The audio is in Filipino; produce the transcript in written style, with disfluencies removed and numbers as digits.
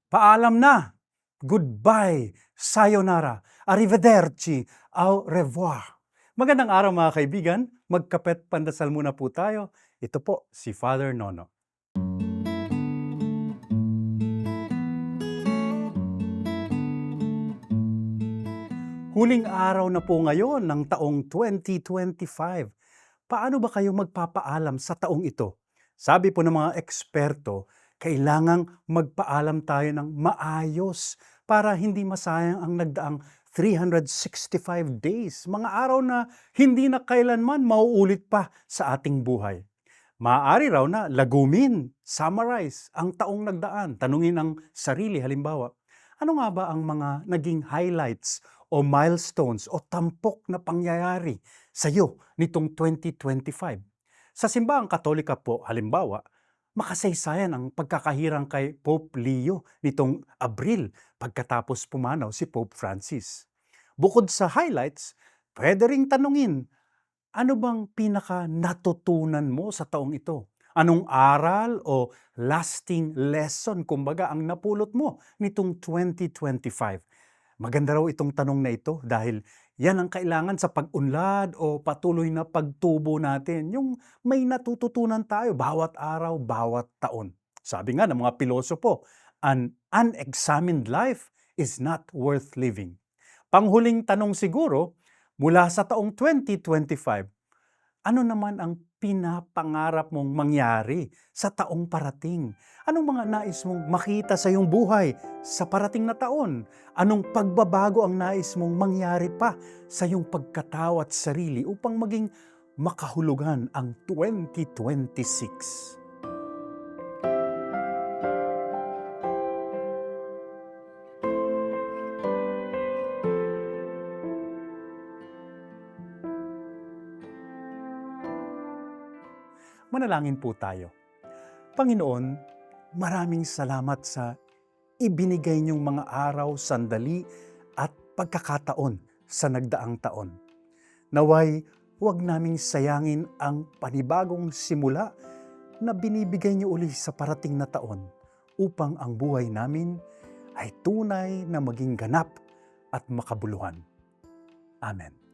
Paalam na! Goodbye! Sayonara! Arrivederci! Au revoir! Magandang araw mga kaibigan. Magkapet pandasal muna po tayo. Ito po si Father Nono. Huling araw na po ngayon ng taong 2025. Paano ba kayo magpapaalam sa taong ito? Sabi po ng mga eksperto, kailangang magpaalam tayo ng maayos para hindi masayang ang nagdaang 365 days, mga araw na hindi na kailanman mauulit pa sa ating buhay. Maaari raw na lagumin, summarize ang taong nagdaan, tanungin ang sarili halimbawa, ano nga ba ang mga naging highlights o milestones o tampok na pangyayari sa iyo nitong 2025? Sa simbahang Katolika po, halimbawa, makasaysayan ang pagkakahirang kay Pope Leo nitong Abril pagkatapos pumanaw si Pope Francis. Bukod sa highlights, pwede ring tanungin, ano bang pinaka natutunan mo sa taong ito? Anong aral o lasting lesson kumbaga ang napulot mo nitong 2025? Maganda raw itong tanong na ito dahil yan ang kailangan sa pag-unlad o patuloy na pagtubo natin. Yung may natututunan tayo bawat araw, bawat taon. Sabi nga ng mga pilosopo, an unexamined life is not worth living. Panghuling tanong siguro, mula sa taong 2025, ano naman ang pinapangarap mong mangyari sa taong parating? Anong mga nais mong makita sa iyong buhay sa parating na taon? Anong pagbabago ang nais mong mangyari pa sa iyong pagkatao at sarili upang maging makahulugan ang 2026? Manalangin po tayo. Panginoon, maraming salamat sa ibinigay niyong mga araw, sandali at pagkakataon sa nagdaang taon. Naway, huwag naming sayangin ang panibagong simula na binibigay niyo uli sa parating na taon upang ang buhay namin ay tunay na maging ganap at makabuluhan. Amen.